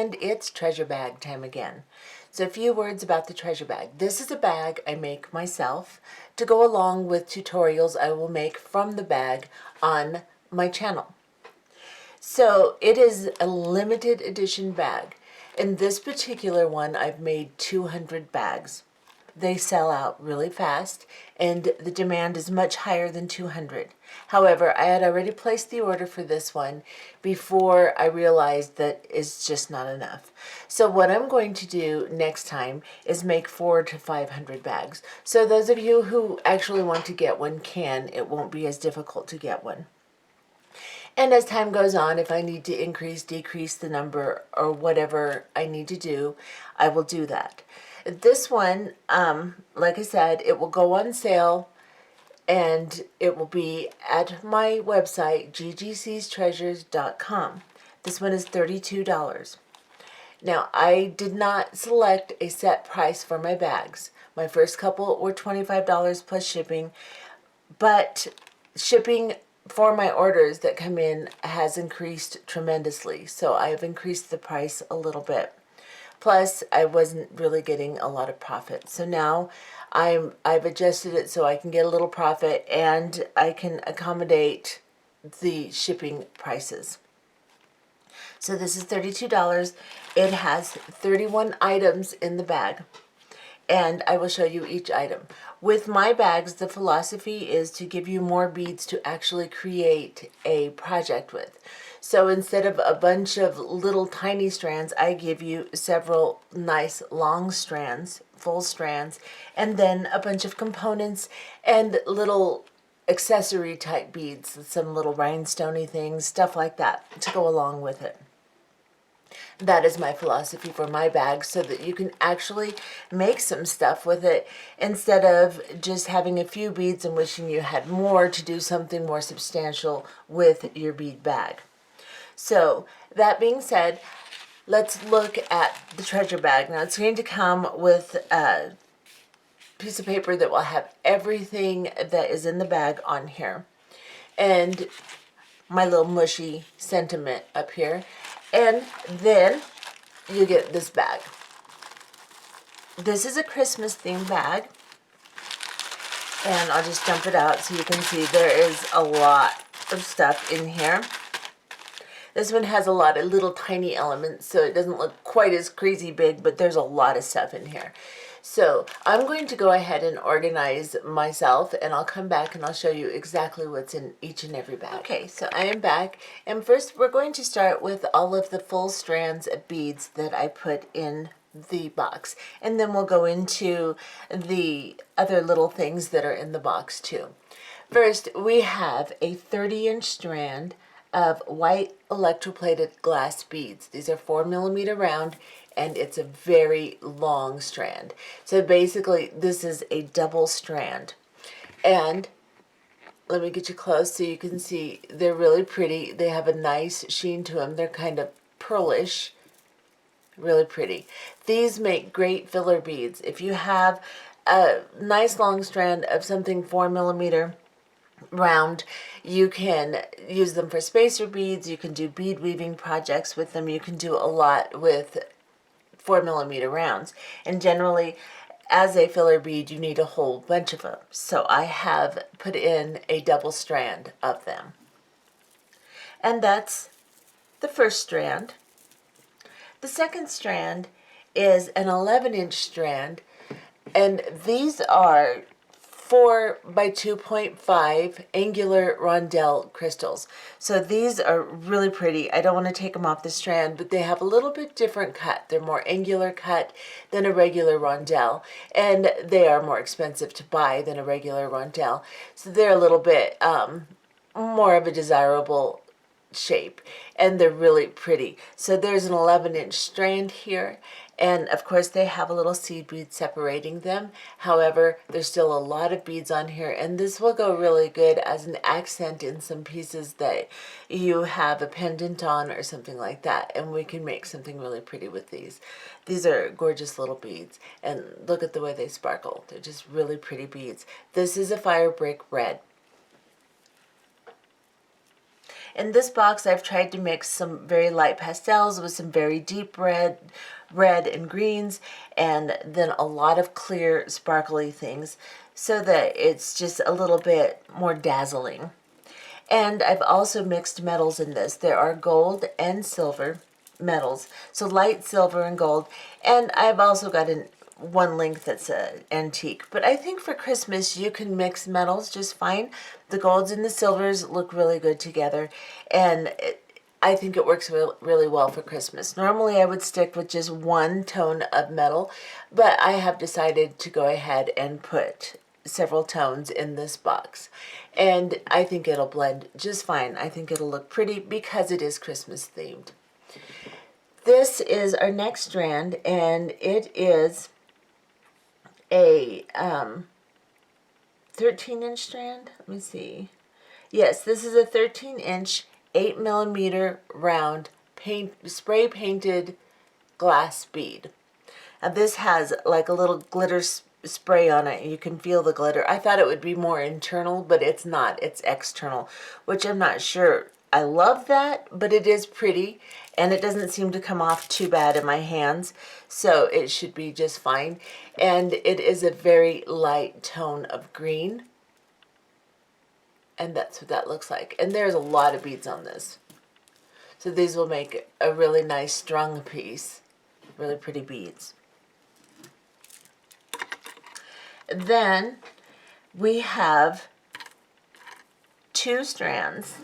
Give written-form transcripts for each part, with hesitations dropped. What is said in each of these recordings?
and it's treasure bag time again. So a few words about the treasure bag. This is a bag I make myself to go along with tutorials I will make from the bag on my channel. So it is a limited edition bag. In this particular one, I've made 200 bags. They sell out really fast, and the demand is much higher than 200. However, I had already placed the order for this one before I realized that it's just not enough. So what I'm going to do next time is make 400 to 500 bags. So those of you who actually want to get one can, it won't be as difficult to get one. And as time goes on, if I need to increase, decrease the number, or whatever I need to do, I will do that. This one, like I said, it will go on sale, and it will be at my website, ggcstreasures.com. This one is $32. Now, I did not select a set price for my bags. My first couple were $25 plus shipping, but shipping for my orders that come in has increased tremendously, so I've increased the price a little bit. Plus, I wasn't really getting a lot of profit. So now I've adjusted it so I can get a little profit and I can accommodate the shipping prices. So this is $32. It has 31 items in the bag, and I will show you each item. With my bags, the philosophy is to give you more beads to actually create a project with. So instead of a bunch of little tiny strands, I give you several nice long strands, full strands, and then a bunch of components and little accessory type beads, some little rhinestone-y things, stuff like that to go along with it. That is my philosophy for my bag, so that you can actually make some stuff with it instead of just having a few beads and wishing you had more to do something more substantial with your bead bag. So that being said, let's look at the treasure bag. Now it's going to come with a piece of paper that will have everything that is in the bag on here, and my little mushy sentiment up here. And then you get this bag. This is a Christmas themed bag, and I'll just dump it out so you can see there is a lot of stuff in here. This one has a lot of little tiny elements, so it doesn't look quite as crazy big, but there's a lot of stuff in here. So I'm going to go ahead and organize myself, and I'll come back and I'll show you exactly what's in each and every bag. Okay, so I am back, and first we're going to start with all of the full strands of beads that I put in the box, and then we'll go into the other little things that are in the box too. First, we have a 30-inch strand of white electroplated glass beads. These are 4mm round, and it's a very long strand. So basically this is a double strand, and let me get you close so you can see they're really pretty. They have a nice sheen to them. They're kind of pearlish, really pretty. These make great filler beads. If you have a nice long strand of something 4mm round, you can use them for spacer beads, you can do bead weaving projects with them, you can do a lot with 4mm rounds, and generally as a filler bead you need a whole bunch of them, so I have put in a double strand of them. And that's the first strand. The second strand is an 11-inch strand, and these are 4 by 2.5 angular Rondell crystals. So these are really pretty. I don't want to take them off the strand, but they have a little bit different cut. They're more angular cut than a regular Rondell, and they are more expensive to buy than a regular Rondell. So they're a little bit more of a desirable shape, and they're really pretty. So there's an 11-inch strand here, and of course they have a little seed bead separating them. However, there's still a lot of beads on here, and this will go really good as an accent in some pieces that you have a pendant on or something like that, and we can make something really pretty with these. These are gorgeous little beads, and look at the way they sparkle. They're just really pretty beads. This is a fire brick red. In this box, I've tried to mix some very light pastels with some very deep red and greens, and then a lot of clear sparkly things so that it's just a little bit more dazzling. And I've also mixed metals in this. There are gold and silver metals, so light silver and gold. And I've also got one link that's an antique. But I think for Christmas you can mix metals just fine. The golds and the silvers look really good together, and I think it works really well for Christmas. Normally I would stick with just one tone of metal, but I have decided to go ahead and put several tones in this box, and I think it'll blend just fine. I think it'll look pretty because it is Christmas themed. This is our next strand, and it is a 13-inch strand. Let me see. Yes, this is a 13-inch 8mm round spray painted glass bead. Now this has like a little glitter spray on it. You can feel the glitter. I thought it would be more internal, but it's not. It's external, which I'm not sure. I love that, but it is pretty, and it doesn't seem to come off too bad in my hands, so it should be just fine. And it is a very light tone of green, and that's what that looks like. And there's a lot of beads on this, so these will make a really nice strung piece. Really pretty beads. Then we have two strands,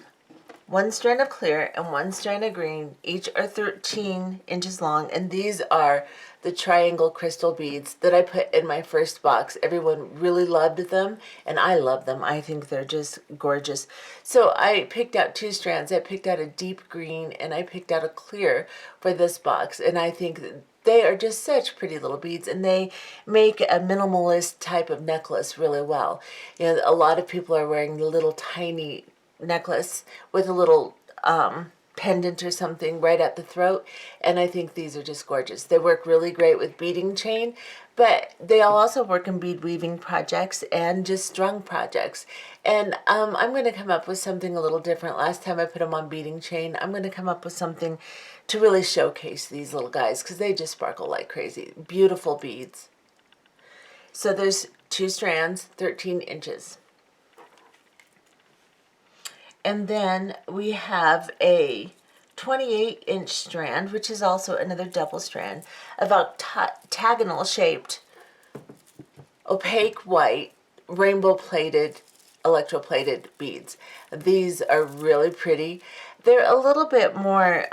one strand of clear and one strand of green. Each are 13 inches long, and these are the triangle crystal beads that I put in my first box. Everyone really loved them, and I love them. I think they're just gorgeous. So I picked out two strands. I picked out a deep green and I picked out a clear for this box, and I think they are just such pretty little beads, and they make a minimalist type of necklace really well. You know, a lot of people are wearing the little tiny necklace with a little pendant or something right at the throat, and I think these are just gorgeous. They work really great with beading chain, but they also work in bead weaving projects and just strung projects. And I'm going to come up with something a little different. Last time I put them on beading chain, I'm going to come up with something to really showcase these little guys because they just sparkle like crazy. Beautiful beads. So there's two strands, 13 inches. And then we have a 28-inch strand, which is also another double strand, of octagonal shaped, opaque white, rainbow plated, electroplated beads. These are really pretty. They're a little bit more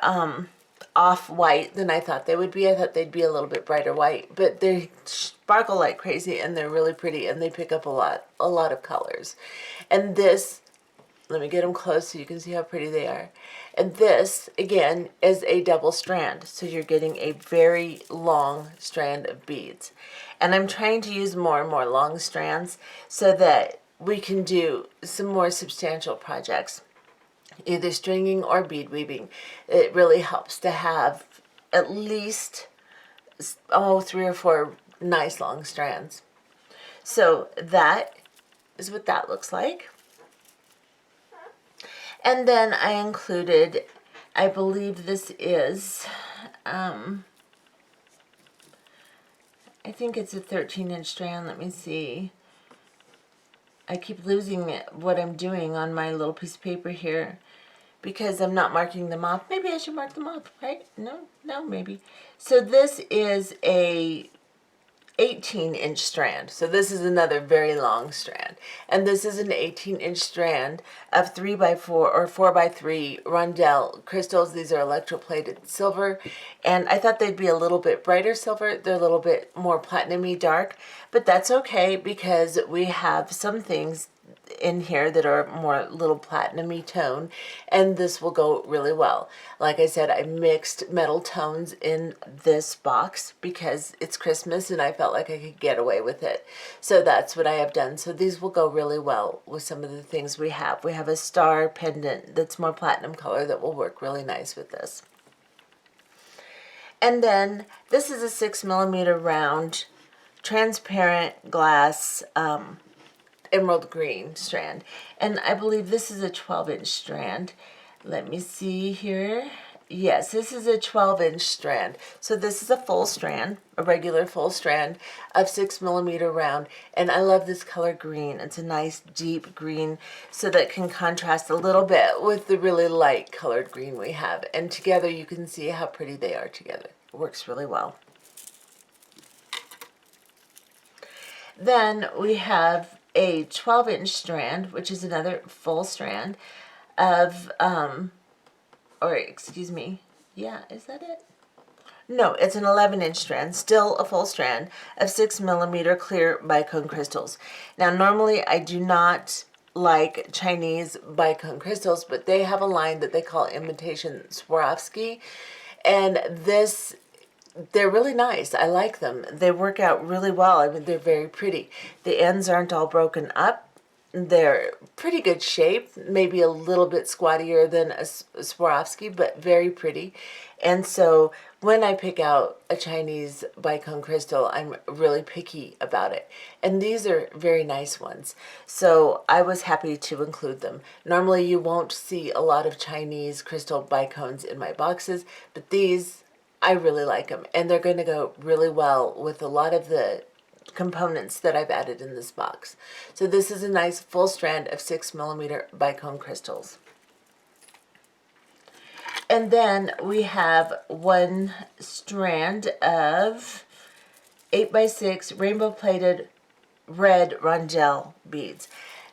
off-white than I thought they would be. I thought they'd be a little bit brighter white, but they sparkle like crazy, and they're really pretty, and they pick up a lot of colors. And this, let me get them close so you can see how pretty they are. And this, again, is a double strand. So you're getting a very long strand of beads. And I'm trying to use more and more long strands so that we can do some more substantial projects, either stringing or bead weaving. It really helps to have at least, 3 or 4 nice long strands. So that is what that looks like. And then I included, I believe this is, I think it's a 13-inch strand. Let me see. I keep losing what I'm doing on my little piece of paper here because I'm not marking them off. Maybe I should mark them off, right? No, maybe. So this is a 18-inch strand. So this is another very long strand. And this is an 18-inch strand of 3x4 or 4x3 Rondell crystals. These are electroplated silver. And I thought they'd be a little bit brighter silver. They're a little bit more platinum-y dark. But that's okay because we have some things in here that are more little platinum-y tone, and this will go really well. Like I said, I mixed metal tones in this box because it's Christmas and I felt like I could get away with it. So that's what I have done. So these will go really well with some of the things we have. We have a star pendant that's more platinum color that will work really nice with this. And then this is a 6mm round transparent glass emerald green strand, and I believe this is a 12-inch strand. let me see here. Yes, this is a 12-inch strand. So this is a full strand, a regular full strand of 6mm round. And I love this color green. It's a nice deep green, so that can contrast a little bit with the really light colored green we have. And together you can see how pretty they are together. It works really well. Then we have a 12-inch strand, which is another full strand of, or excuse me, yeah, is that it? No, it's an 11-inch strand, still a full strand of 6mm clear Bicone crystals. Now, normally I do not like Chinese Bicone crystals, but they have a line that they call imitation Swarovski, and they're really nice. I like them. They work out really well. I mean, they're very pretty. The ends aren't all broken up. They're pretty good shape, maybe a little bit squattier than a Swarovski, but very pretty. And so when I pick out a Chinese Bicone crystal, I'm really picky about it. And these are very nice ones. So I was happy to include them. Normally you won't see a lot of Chinese crystal Bicones in my boxes, but these, I really like them. And they're going to go really well with a lot of the components that I've added in this box. So this is a nice full strand of 6mm Bicone crystals. And then we have one strand of 8x6 rainbow plated red Rondell beads.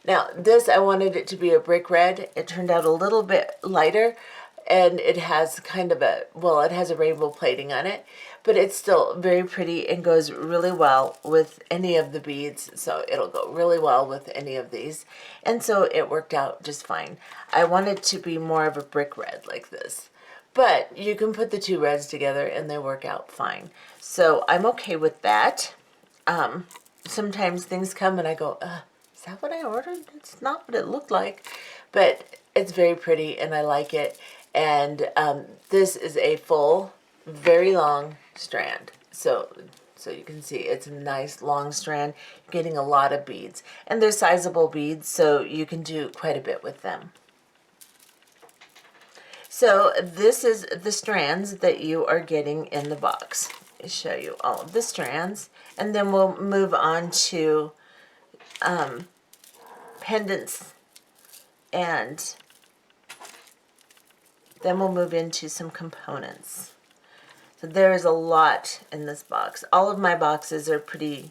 Now this, I wanted it to be a brick red. It turned out a little bit lighter, and it has kind of a, well, it has a rainbow plating on it, but it's still very pretty and goes really well with any of the beads. So it'll go really well with any of these. And so it worked out just fine. I wanted to be more of a brick red like this, but you can put the two reds together and they work out fine. So I'm okay with that. Sometimes things come and I go, is that what I ordered? It's not what it looked like, but it's very pretty and I like it. And this is a full, very long strand. So you can see it's a nice long strand, getting a lot of beads. And they're sizable beads, so you can do quite a bit with them. So this is the strands that you are getting in the box. I'll show you all of the strands, and then we'll move on to pendants, and then we'll move into some components. So there is a lot in this box. All of my boxes are pretty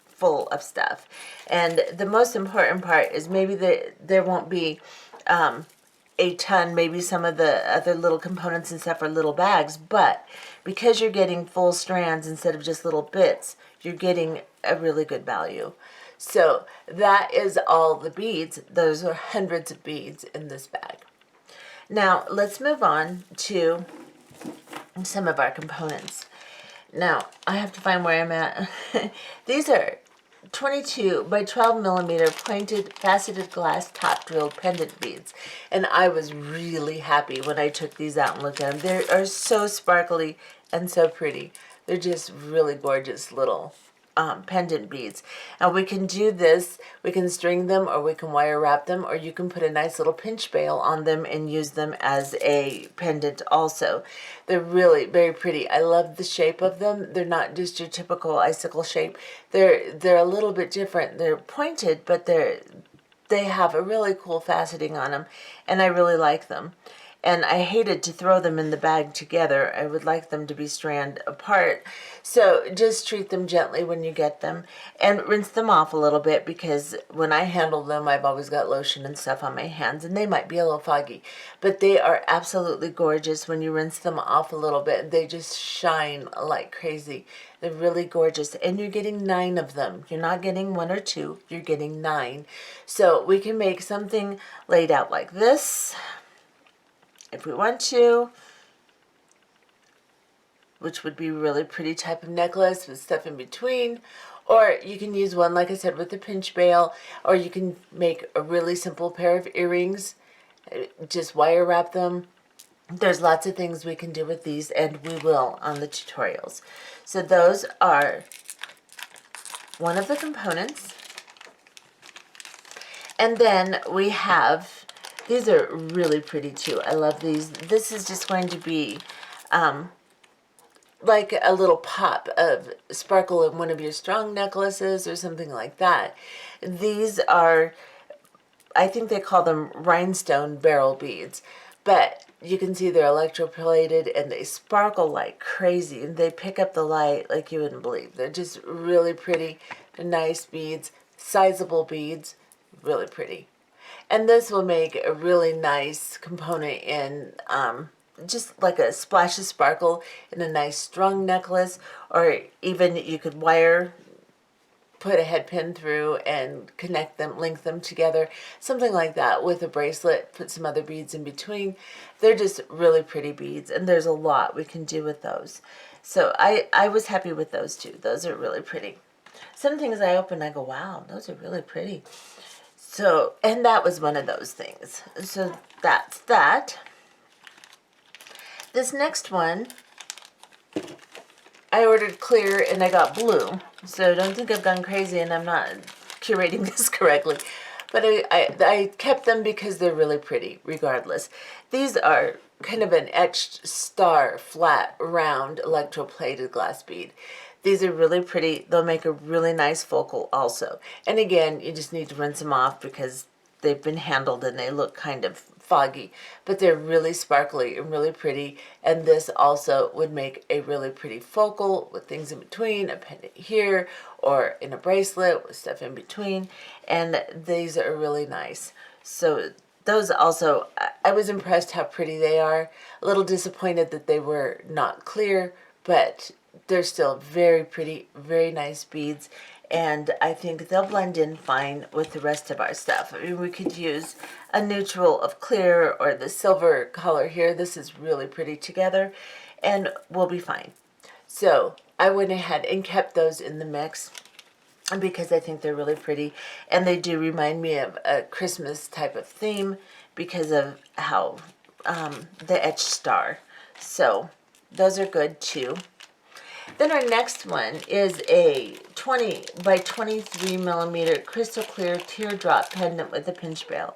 full of stuff. And the most important part is maybe there won't be a ton, maybe some of the other little components and stuff are little bags, but because you're getting full strands instead of just little bits, you're getting a really good value. So that is all the beads. Those are hundreds of beads in this bag. Now let's move on to some of our components. Now I have to find where I'm at. These are 22 by 12mm pointed faceted glass top drilled pendant beads, and I was really happy when I took these out and looked at them. They are so sparkly and so pretty. They're just really gorgeous little pendant beads. And we can do this, we can string them, or we can wire wrap them, or you can put a nice little pinch bail on them and use them as a pendant also. They're really very pretty. I love the shape of them. They're not just your typical icicle shape. They're a little bit different. They're pointed, but they have a really cool faceting on them, and I really like them. And I hated to throw them in the bag together. I would like them to be strand apart. So just treat them gently when you get them and rinse them off a little bit, because when I handle them, I've always got lotion and stuff on my hands and they might be a little foggy. But they are absolutely gorgeous when you rinse them off a little bit. They just shine like crazy. They're really gorgeous, and you're getting 9 of them. You're not getting 1 or 2, you're getting 9. So we can make something laid out like this if we want to, which would be a really pretty type of necklace with stuff in between. Or you can use one, like I said, with the pinch bail, or you can make a really simple pair of earrings, just wire wrap them. There's lots of things we can do with these, and we will on the tutorials. So those are one of the components. And then we have These are really pretty too. I love these. This is just going to be like a little pop of sparkle in one of your strong necklaces or something like that. These are, I think they call them rhinestone barrel beads, but you can see they're electroplated and they sparkle like crazy and they pick up the light like you wouldn't believe. They're just really pretty, nice beads, sizable beads, really pretty. And this will make a really nice component in just like a splash of sparkle in a nice strung necklace, or even you could put a head pin through and connect them, link them together, something like that with a bracelet, put some other beads in between. They're just really pretty beads, and there's a lot we can do with those. So I was happy with those two. Those are really pretty. Some things I open, I go, wow, those are really pretty. So, and that was one of those things. So that's that. This next one, I ordered clear and I got blue. So don't think I've gone crazy and I'm not curating this correctly. But I kept them because they're really pretty, regardless. These are kind of an etched star, flat, round, electroplated glass bead. These are really pretty. They'll make a really nice focal also. And again, you just need to rinse them off because they've been handled and they look kind of foggy. But they're really sparkly and really pretty. And this also would make a really pretty focal with things in between, a pendant here, or in a bracelet with stuff in between. And these are really nice. So those also, I was impressed how pretty they are. A little disappointed that they were not clear, but they're still very pretty, very nice beads, and I think they'll blend in fine with the rest of our stuff. I mean, we could use a neutral of clear or the silver color here. This is really pretty together, and we'll be fine. So I went ahead and kept those in the mix because I think they're really pretty, and they do remind me of a Christmas type of theme because of how the etched star. So those are good too. Then our next one is a 20 by 23 millimeter crystal clear teardrop pendant with a pinch bail.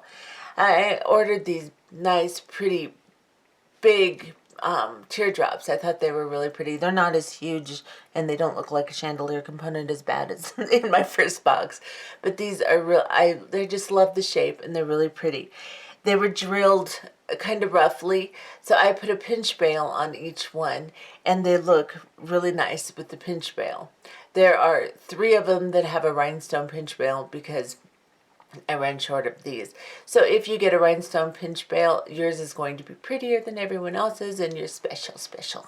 I ordered these nice, pretty, big teardrops. I thought they were really pretty. They're not as huge and they don't look like a chandelier component as bad as in my first box. But these are real. They just love the shape and they're really pretty. They were drilled kind of roughly, so I put a pinch bail on each one, and they look really nice with the pinch bail. There are 3 of them that have a rhinestone pinch bail because I ran short of these. So if you get a rhinestone pinch bail, yours is going to be prettier than everyone else's, and you're special.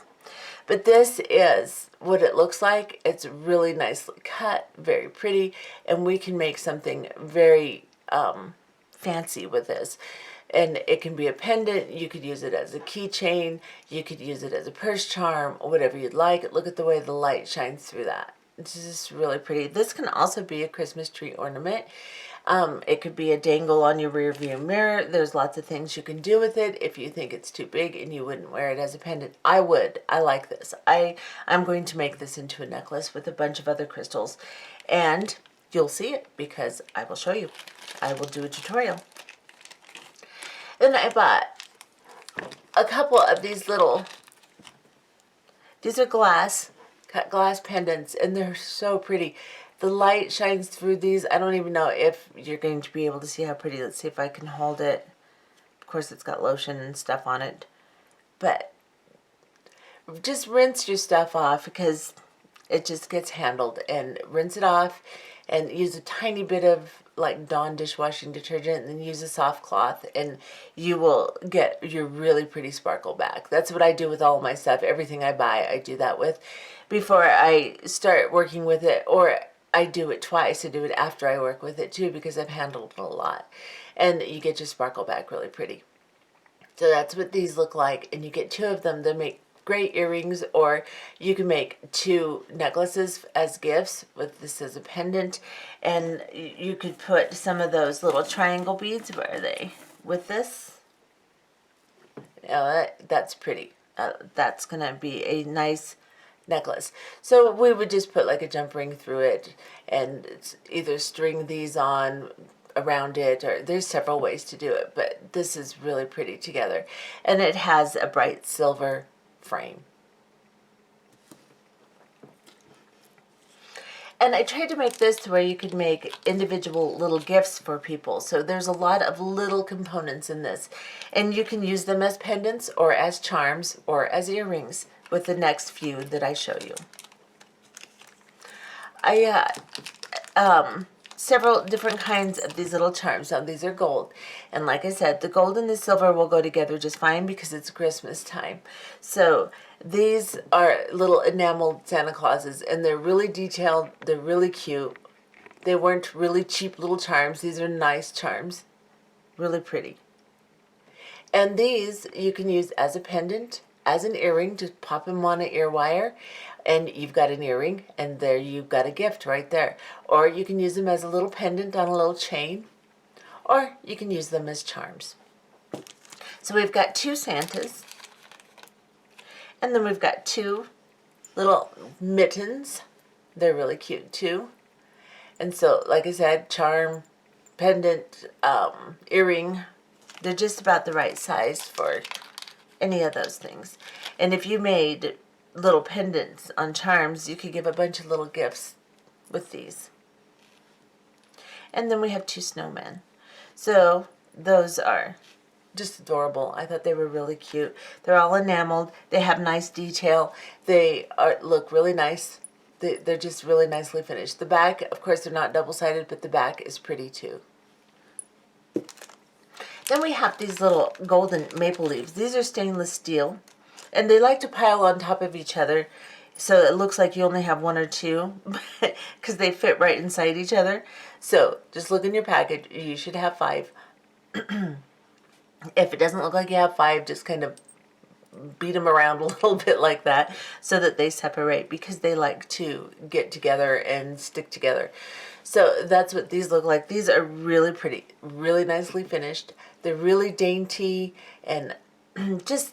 But this is what it looks like. It's really nicely cut, very pretty, and we can make something very fancy with this. And it can be a pendant, you could use it as a keychain, you could use it as a purse charm, or whatever you'd like. Look at the way the light shines through that. It's just really pretty. This can also be a Christmas tree ornament. It could be a dangle on your rear view mirror. There's lots of things you can do with it if you think it's too big and you wouldn't wear it as a pendant. I would. I like this. I'm going to make this into a necklace with a bunch of other crystals. And you'll see it because I will show you. I will do a tutorial. Then I bought a couple of these these are cut glass pendants, and they're so pretty. The light shines through these. I don't even know if you're going to be able to see how pretty. Let's see if I can hold it. Of course, it's got lotion and stuff on it. But just rinse your stuff off because it just gets handled, and rinse it off and use a tiny bit of like Dawn dishwashing detergent and then use a soft cloth, and you will get your really pretty sparkle back. That's what I do with all of my stuff. Everything I buy, I do that with before I start working with it, or I do it twice. I do it after I work with it too because I've handled it a lot, and you get your sparkle back really pretty. So that's what these look like, and you get 2 of them. They make great earrings, or you can make 2 necklaces as gifts with this as a pendant, and you could put some of those little triangle beads. Where are they? With this, that's pretty. That's gonna be a nice necklace. So we would just put like a jump ring through it and either string these on, around it, or there's several ways to do it, but this is really pretty together. And it has a bright silver frame. And I tried to make this to where you could make individual little gifts for people. So there's a lot of little components in this. And you can use them as pendants or as charms or as earrings with the next few that I show you. Several different kinds of these little charms. Now these are gold. And like I said, the gold and the silver will go together just fine because it's Christmas time. So these are little enameled Santa Clauses, and they're really detailed. They're really cute. They weren't really cheap little charms. These are nice charms. Really pretty. And these you can use as a pendant, as an earring. Just pop them on an ear wire, and you've got an earring, and there you've got a gift right there. Or you can use them as a little pendant on a little chain, or you can use them as charms. So we've got two Santas. And then we've got two little mittens. They're really cute too. And so, like I said, charm, pendant, earring, they're just about the right size for any of those things. And if you made little pendants on charms, you could give a bunch of little gifts with these. And then we have two snowmen. So those are just adorable. I thought they were really cute. They're all enameled. They have nice detail. They look really nice. They're just really nicely finished. The back, of course, they're not double-sided, but the back is pretty too. Then we have these little golden maple leaves. These are stainless steel, and they like to pile on top of each other, so it looks like you only have one or two because they fit right inside each other. So just look in your package. You should have 5. If it doesn't look like you have 5, just kind of beat them around a little bit like that so that they separate, because they like to get together and stick together. So that's what these look like. These are really pretty, really nicely finished. They're really dainty and just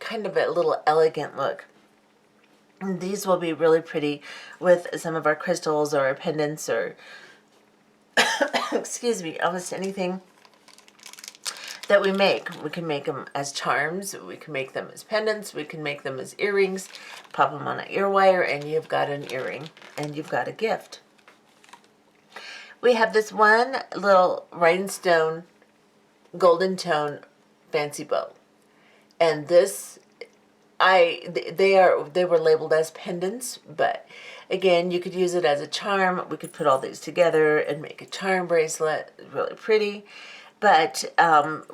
kind of a little elegant look. And these will be really pretty with some of our crystals or our pendants or excuse me, almost anything that we make. We can make them as charms, we can make them as pendants, we can make them as earrings, pop them on an ear wire, and you've got an earring, and you've got a gift. We have this one little rhinestone golden tone fancy bow, and this, they were labeled as pendants, but again, you could use it as a charm. We could put all these together and make a charm bracelet. Really pretty. But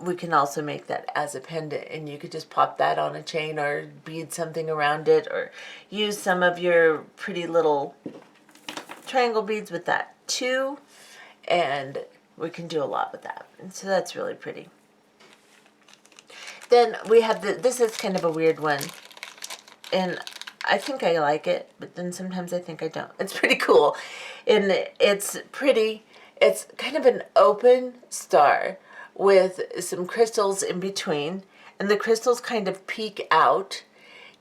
we can also make that as a pendant, and you could just pop that on a chain or bead something around it, or use some of your pretty little triangle beads with that too, and we can do a lot with that. And so that's really pretty. Then we have this is kind of a weird one, and I think I like it, but then sometimes I think I don't. It's pretty cool, and it's pretty. It's kind of an open star with some crystals in between, and the crystals kind of peek out,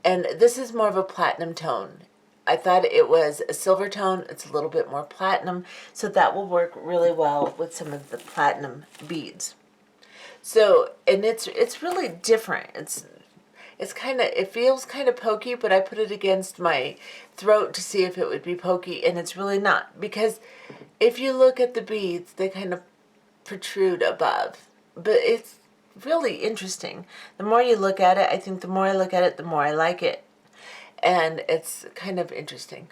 and this is more of a platinum tone. I thought it was a silver tone. It's a little bit more platinum, so that will work really well with some of the platinum beads. So, and it's really different. It feels kind of pokey, but I put it against my throat to see if it would be pokey, and it's really not, because if you look at the beads, they kind of protrude above. But it's really interesting. The more you look at it, I think the more I look at it, the more I like it. And it's kind of interesting.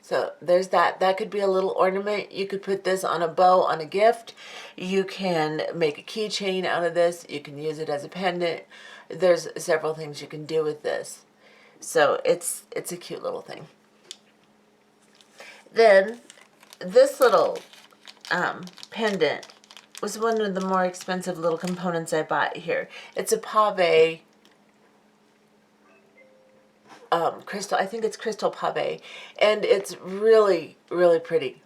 So there's that. That could be a little ornament. You could put this on a bow on a gift. You can make a keychain out of this. You can use it as a pendant. There's several things you can do with this. So it's a cute little thing. Then this little pendant was one of the more expensive little components I bought here. It's a pave crystal. I think it's crystal pave, and it's really, really pretty.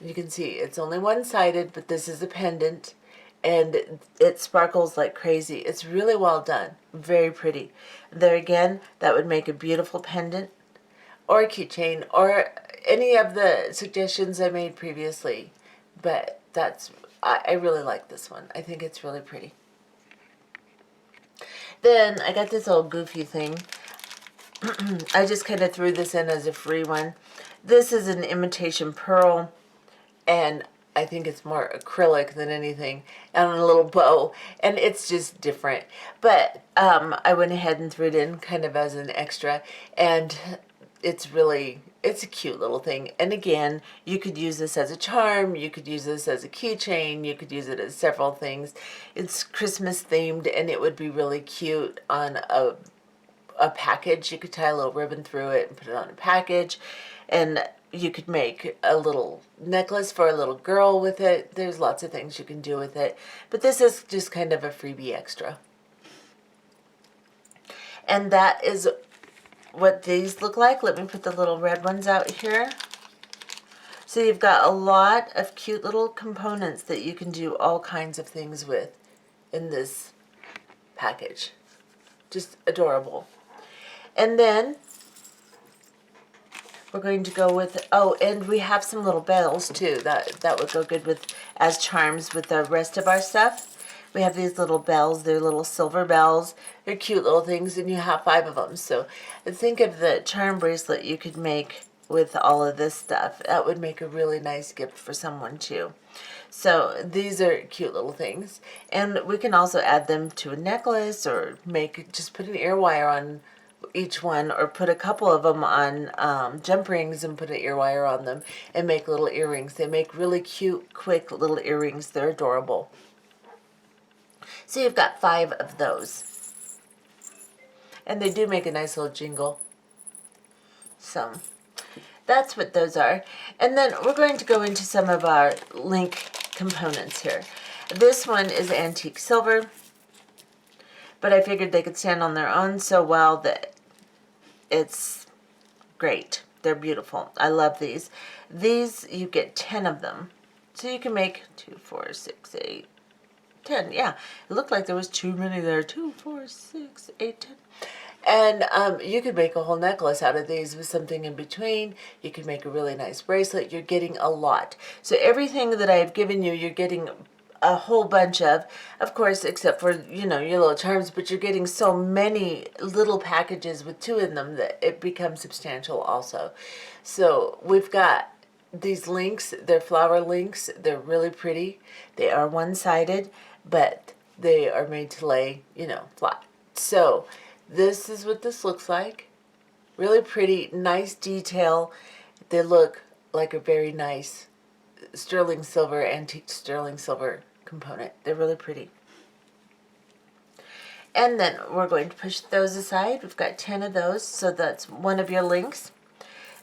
You can see it's only one-sided, but this is a pendant, and it sparkles like crazy. It's really well done. Very pretty. There again, that would make a beautiful pendant or a keychain, or any of the suggestions I made previously But I really like this one. I think it's really pretty. Then I got this old goofy thing. I just kind of threw this in as a free one. This is an imitation pearl, and I think it's more acrylic than anything, and a little bow, and it's just different. But I went ahead and threw it in kind of as an extra, and it's a cute little thing. And again, you could use this as a charm, you could use this as a keychain, you could use it as several things. It's Christmas themed, and it would be really cute on a package. You could tie a little ribbon through it and put it on a package, and you could make a little necklace for a little girl with it. There's lots of things you can do with it, but this is just kind of a freebie extra. And that is what these look like. Let me put the little red ones out here. So you've got a lot of cute little components that you can do all kinds of things with in this package. Just adorable. And then we're going to go with, oh, and we have some little bells too. That would go good with as charms with the rest of our stuff. We have these little bells. They're little silver bells. They're cute little things, and you have 5 of them. So think of the charm bracelet you could make with all of this stuff. That would make a really nice gift for someone too. So these are cute little things. And we can also add them to a necklace, or just put an ear wire on each one, or put a couple of them on jump rings and put an ear wire on them and make little earrings. They make really cute, quick little earrings. They're adorable. So you've got 5 of those. And they do make a nice little jingle. So that's what those are. And then we're going to go into some of our link components here. This one is antique silver, but I figured they could stand on their own so well that it's great. They're beautiful. I love these. These, you get 10 of them. So you can make 2, 4, 6, 8, 10. Yeah, it looked like there was too many there. 2, 4, 6, 8, 10. And you could make a whole necklace out of these with something in between. You could make a really nice bracelet. You're getting a lot. So everything that I've given you, you're getting a whole bunch of course, except for, you know, your little charms, but you're getting so many little packages with 2 in them that it becomes substantial also. So we've got these links. They're flower links. They're really pretty. They are one-sided, but they are made to lay, you know, flat. So this is what this looks like. Really pretty, nice detail. They look like a very nice sterling silver, antique sterling silver component. They're really pretty. And then we're going to push those aside. We've got 10 of those, so that's one of your links.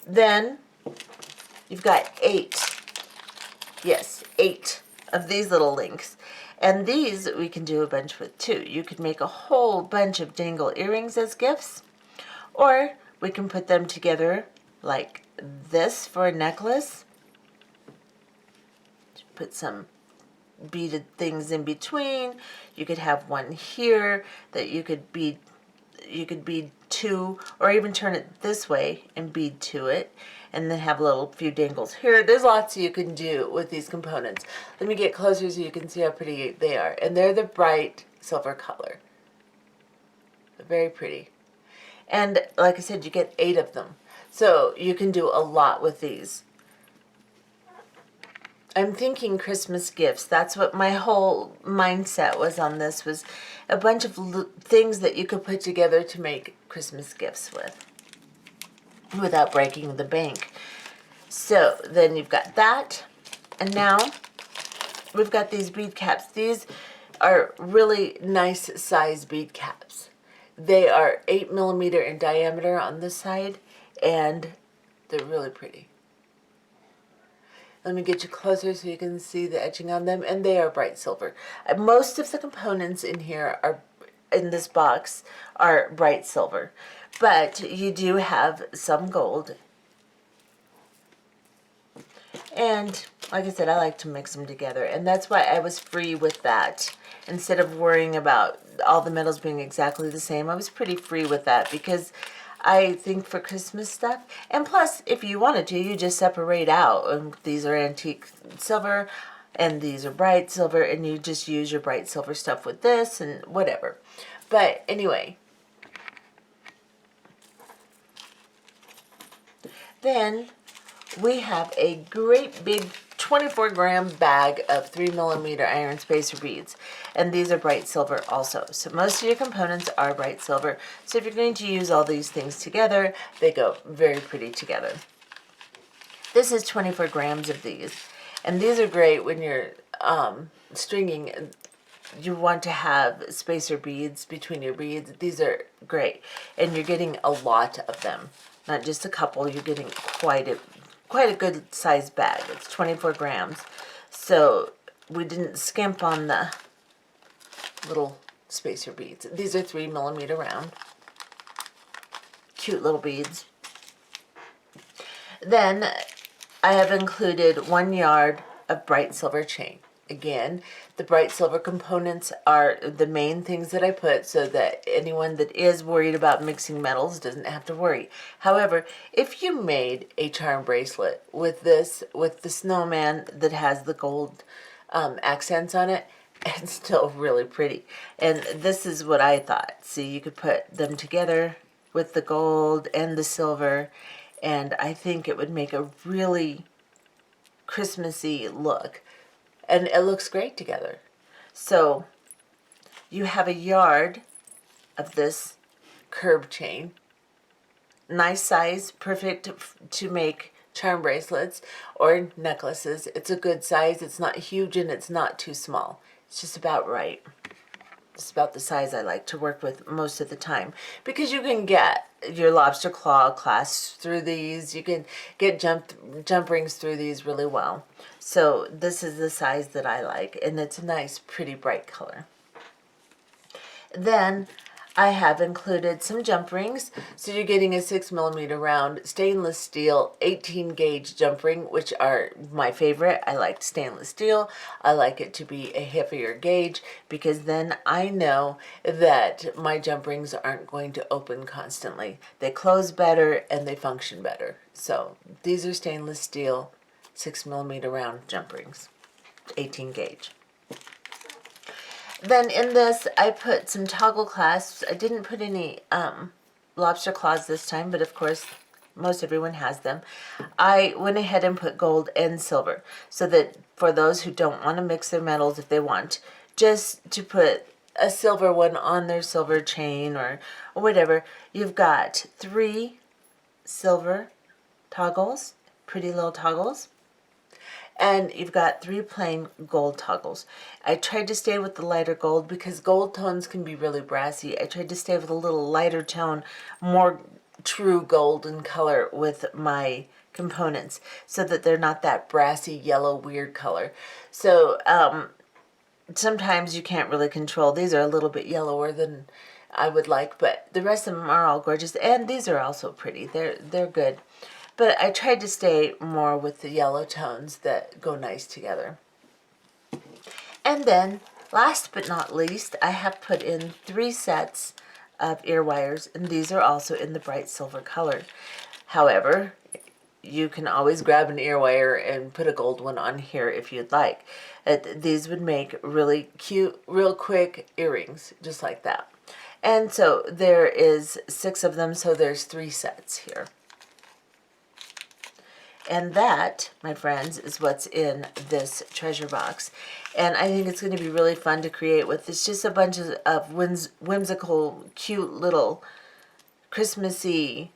Then you've got 8. Yes, 8 of these little links. And these we can do a bunch with too. You could make a whole bunch of dangle earrings as gifts, or we can put them together like this for a necklace. Put some beaded things in between. You could have one here that you could bead 2, or even turn it this way and bead to it, and then have a little few dangles here. There's lots you can do with these components. Let me get closer so you can see how pretty they are. And they're the bright silver color. They're very pretty. And like I said, you get 8 of them. So you can do a lot with these. I'm thinking Christmas gifts. That's what my whole mindset was on this, was a bunch of things that you could put together to make Christmas gifts with without breaking the bank. So then you've got that. And now we've got these bead caps. These are really nice size bead caps. They are 8 millimeter in diameter on this side, and they're really pretty. Let me get you closer so you can see the etching on them, and they are bright silver. Most of the components in here are, in this box, are bright silver, but you do have some gold. And like I said, I like to mix them together, and that's why I was free with that. Instead of worrying about all the metals being exactly the same, I was pretty free with that because I think for Christmas stuff. And plus, if you wanted to, you just separate out. These are antique silver and these are bright silver, and you just use your bright silver stuff with this and whatever. But anyway, then we have a great big 24-gram bag of 3mm iron spacer beads, and these are bright silver also. So most of your components are bright silver. So if you're going to use all these things together, they go very pretty together. This is 24 grams of these, and these are great when you're stringing. You want to have spacer beads between your beads. These are great, and you're getting a lot of them, not just a couple. You're getting quite a good size bag. It's 24 grams, so we didn't skimp on the little spacer beads. These are 3mm round, cute little beads. Then I have included 1 yard of bright silver chain. Again, the bright silver components are the main things that I put so that anyone that is worried about mixing metals doesn't have to worry. However, if you made a charm bracelet with this, with the snowman that has the gold accents on it, it's still really pretty. And this is what I thought. See, you could put them together with the gold and the silver, and I think it would make a really Christmassy look. And it looks great together. So you have a yard of this curb chain. Nice size, perfect to make charm bracelets or necklaces. It's a good size. It's not huge and it's not too small. It's just about right. It's about the size I like to work with most of the time, because you can get your lobster claw clasps through these. You can get jump rings through these really well. So this is the size that I like, and it's a nice, pretty bright color. Then I have included some jump rings. So you're getting a 6mm round stainless steel 18 gauge jump ring, which are my favorite. I like stainless steel. I like it to be a heavier gauge, because then I know that my jump rings aren't going to open constantly. They close better and they function better. So these are stainless steel 6mm round jump rings, 18 gauge. Then in this, I put some toggle clasps. I didn't put any lobster claws this time, but of course, most everyone has them. I went ahead and put gold and silver, so that for those who don't want to mix their metals, if they want, just to put a silver one on their silver chain or whatever, you've got 3 silver toggles, pretty little toggles. And you've got 3 plain gold toggles. I tried to stay with the lighter gold because gold tones can be really brassy. I tried to stay with a little lighter tone, more true golden color with my components, so that they're not that brassy yellow weird color. So sometimes you can't really control. These are a little bit yellower than I would like, but the rest of them are all gorgeous, and these are also pretty. They're good. But I tried to stay more with the yellow tones that go nice together. And then, last but not least, I have put in 3 sets of ear wires, and these are also in the bright silver color. However, you can always grab an ear wire and put a gold one on here if you'd like. These would make really cute, real quick earrings, just like that. And so there is 6 of them, so there's 3 sets here. And that, my friends, is what's in this treasure box. And I think it's going to be really fun to create with. It's just a bunch of whimsical, cute little Christmassy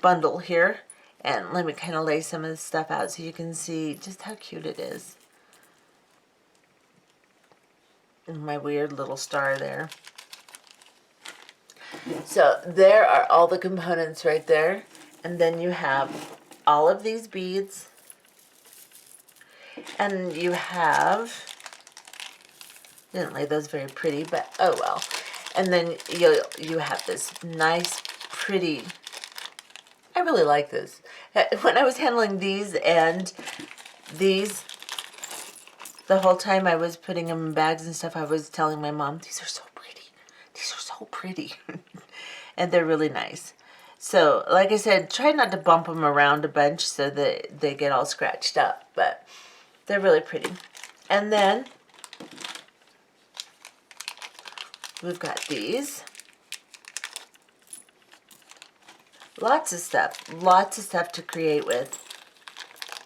bundle here. And let me kind of lay some of this stuff out so you can see just how cute it is. And my weird little star there. So there are all the components right there. And then you have all of these beads, and you have, didn't lay those very pretty, but oh well. And then you have this nice, pretty, I really like this. When I was handling these and these, the whole time I was putting them in bags and stuff, I was telling my mom, these are so pretty. These are so pretty. and they're really nice. So, like I said, try not to bump them around a bunch so that they get all scratched up, but they're really pretty. And then we've got these. Lots of stuff to create with.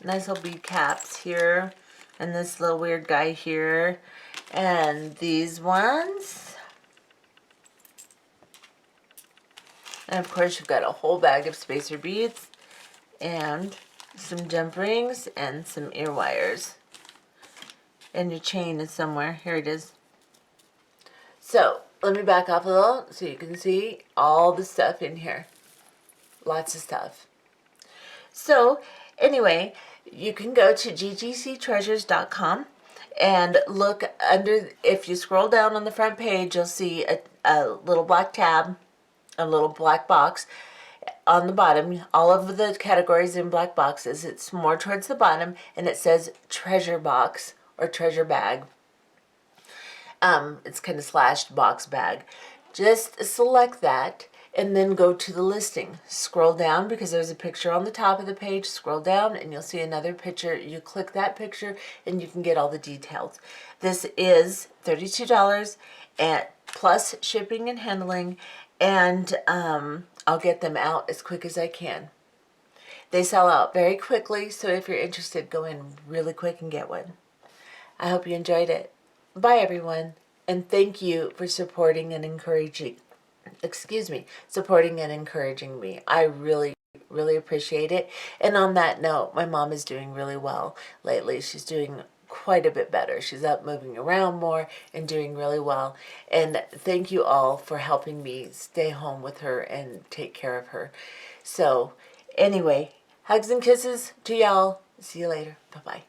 Nice little bead caps here, and this little weird guy here, and these ones. And of course you've got a whole bag of spacer beads, and some jump rings, and some ear wires. And your chain is somewhere. Here it is. So, let me back off a little so you can see all the stuff in here. Lots of stuff. So, anyway, you can go to ggctreasures.com and look under, if you scroll down on the front page, you'll see a little black tab, a little black box. On the bottom, all of the categories in black boxes. It's more towards the bottom, and it says treasure box or treasure bag. It's kind of slashed box bag. Just select that and then go to the listing. Scroll down because there's a picture on the top of the page. Scroll down and you'll see another picture. You click that picture and you can get all the details. This is $32 and plus shipping and handling, and I'll get them out as quick as I can. They sell out very quickly, so if you're interested, go in really quick and get one. I hope you enjoyed it. Bye, everyone, and thank you for supporting and encouraging, supporting and encouraging me. I really, really appreciate it. And on that note, my mom is doing really well lately. She's doing quite a bit better. She's up moving around more and doing really well. And thank you all for helping me stay home with her and take care of her. So anyway, hugs and kisses to y'all. See you later. Bye-bye.